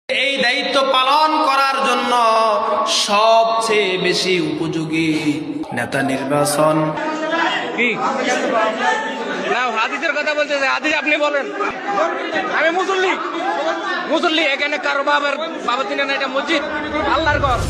এই দায়িত্ব পালন করার জন্য সবচেয়ে বেশি উপযোগী নেতা নির্বাচন। কি না হাদিসের কথা বলতেছে, হাদিস আপনি বলেন। আমি মুসল্লি এখানে কারো বাবা চিনে না, এটা মসজিদ, আল্লাহর ঘর।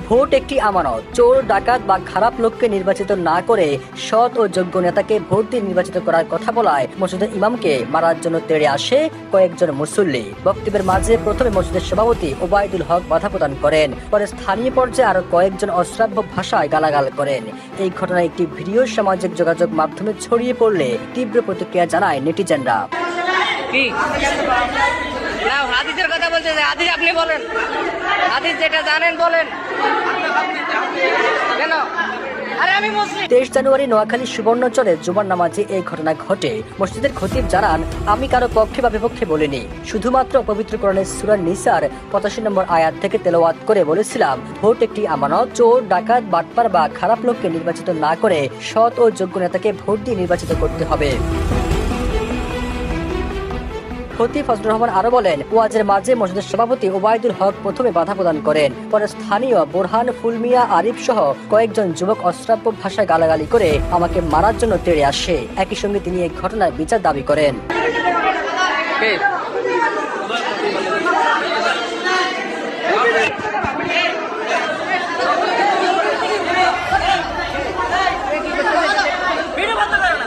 ভোট একটি আমানত। চোর, ডাকাত বা খারাপ লোককে নির্বাচিত না করে সৎ ও যোগ্য নেতাকে ভোট দিয়ে নির্বাচিত করার কথা বলায় মসজিদের ইমামকে মারার জন্য তেড়ে আসে কয়েকজন মুসল্লি। বক্তব্যের মাঝে প্রথমে মসজিদের সভাপতি ওবায়দুল হক বাধা প্রদান করেন, পরে স্থানীয় পর্যায়ে আরো কয়েকজন অশ্রাব্য ভাষায় গালাগাল করেন। এই ঘটনায় একটি ভিডিও সামাজিক যোগাযোগ মাধ্যমে ছড়িয়ে পড়লে তীব্র প্রতিক্রিয়া জানায় নেটিজেনরা। কি না হাদিসের কথা বলতেছে, হাদিস আপনি বলেন। হাদিস যেটা জানেন বলেন। কেন? আরে আমি মুসলিম। 23 জানুয়ারি নোয়াখালী সুবর্ণচরে জুমার নামাজে এই ঘটনা ঘটে। মসজিদের খতিব জানান, আমি কারো পক্ষে বা বিপক্ষে বলিনি, শুধুমাত্র পবিত্র কোরআনের সূরা নিসার 85 নম্বর আয়াত থেকে তেলাওয়াত করে বলেছিলাম, ভোট একটি আমানত। চোর, ডাকাত, বাটপার বা খারাপ লোককে নির্বাচিত না করে সৎ ও যোগ্য নেতাকে ভোট দিয়ে নির্বাচিত করতে হবে। খতিব ফজলুর রহমান আরো বলেন, ওয়াজের মাঝে মসজিদের সভাপতি ওবায়দুল হক প্রথমে বাধা প্রদান করেন, পরে স্থানীয় বোরহান, ফুলমিয়া, আরিফ সহ কয়েকজন যুবক অশ্রাব্য ভাষায় গালাগালি করে আমাকে মারার জন্য তেড়ে আসে। একই সঙ্গে তিনি এই ঘটনার বিচার দাবি করেন।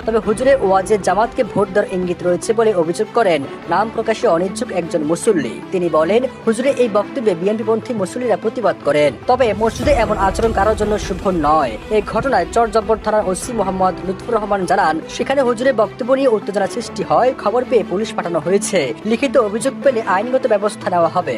তবে হুজুরের ওয়াজে জামাতকে ভোট দেওয়ার ইঙ্গিত রয়েছে বলে অভিযোগ করেন নাম প্রকাশে অনিচ্ছুক একজন মুসল্লি। তিনি বলেন, হুজুরের এই বক্তব্যে বিএনপিপন্থী মুসল্লিরা প্রতিবাদ করেন, তবে মসজিদে এমন আচরণ কারোর জন্য শুভ নয়। এই ঘটনায় চরজব্বর থানার ওসি মোহাম্মদ লুৎফুর রহমান জানান, সেখানে হুজুরের বক্তব্য নিয়ে উত্তেজনা সৃষ্টি হয়। খবর পেয়ে পুলিশ পাঠানো হয়েছে। লিখিত অভিযোগ পেলে আইনগত ব্যবস্থা নেওয়া হবে।